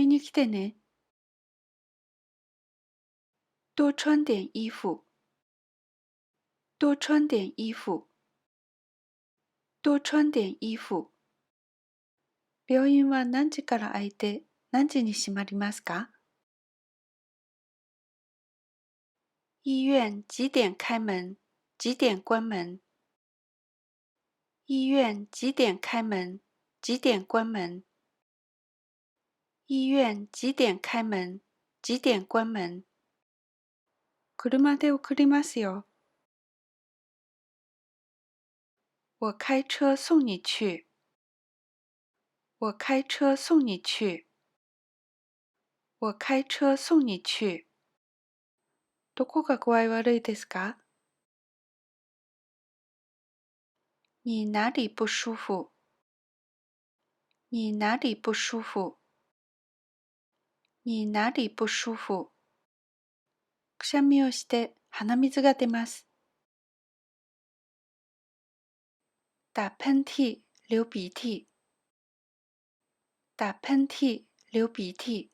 めに来てね。多穿点衣服。多穿点衣服。多穿点衣服。病院は何時から開いて何時に閉まりますか？医院几点开门？几点关门？医院几点开门？几点关门？医院几点开门？几点关门？車で送りますよ。我开车送你去。我开车送你去。我开车送你去。どこが具合悪いですか？你哪里不舒服？你哪里不舒服？你哪里不舒服？くしゃみをして鼻水が出ます。打喷嚏、流鼻涕。打喷嚏、流鼻涕。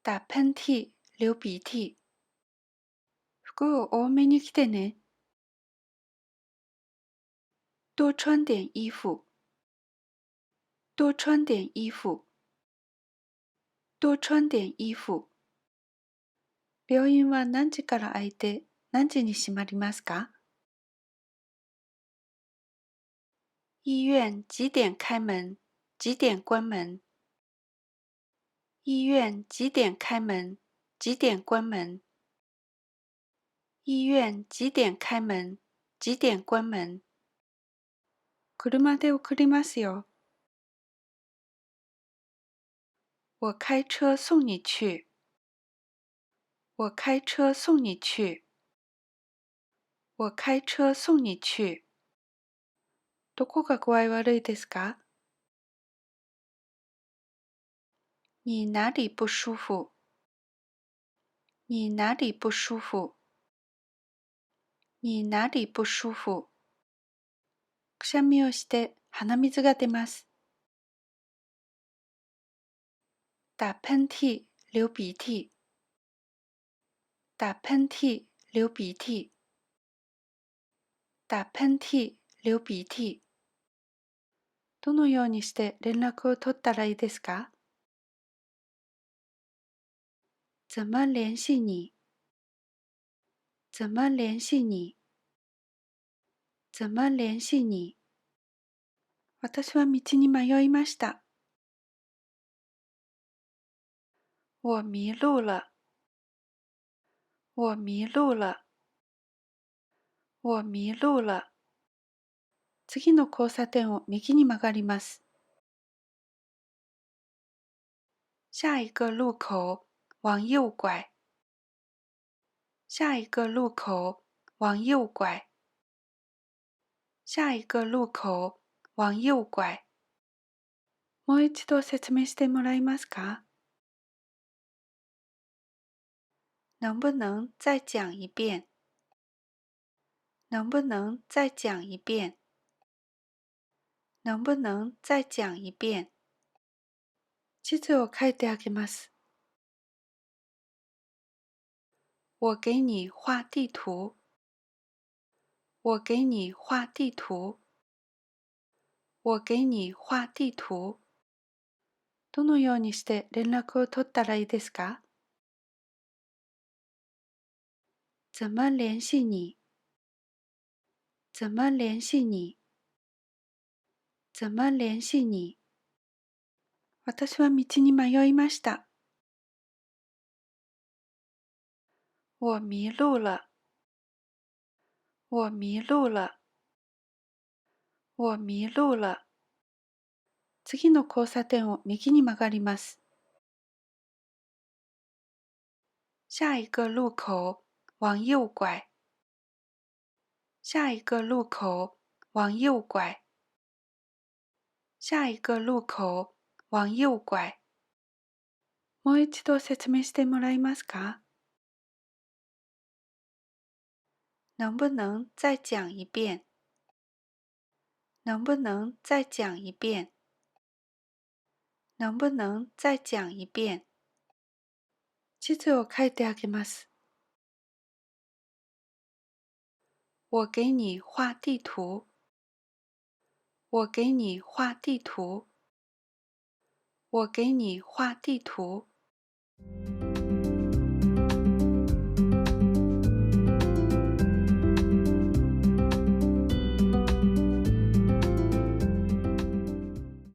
打喷嚏、流鼻涕。服を多めに着てね。多穿点衣服。多穿点衣服。多穿点衣服。病院は何時から開いて何時に閉まりますか？医院几点开门？几点关门？医院几点开门？几点关门？医院几点开门？几点关门？車で送りますよ。我开车送你去。我开车送你去。我开车送你去。どこが具合悪いですか？你哪里不舒服？你哪里不舒服？你哪里不舒服？くしゃみをして鼻水が出ます。打喷嚏、流鼻涕。打喷嚏、流鼻涕。打喷嚏、流鼻涕。どのようにして連絡を取ったらいいですか？怎么联系你？怎么联系你？怎么联系你？私は道に迷いました。我迷路了。我迷路了。我迷路了。次の交差点を右に曲がります。下一个路口往右拐。下一个路口往右拐。下一个路口往右拐。もう一度説明してもらえますか？能不能再讲一遍？能不能再讲一遍？能不能再讲一遍？地図を書いてあげます。我给你画地图。我给你画地图。我给你画地图。どのようにして連絡を取ったらいいですか？怎么联系你？怎么联系你？怎么联系你？私は道に迷いました。我迷路了。我迷路了。我迷路了。次の交差点を右に曲がります。下一个路口往右拐。下一个路口往右拐。下一个路口往右拐。もう一度説明してもらえますか？能不能再讲一遍？能不能再讲一遍？能不能再讲一遍？地図を書いてあげます。我给你画地图。我给你画地图。我给你画地图。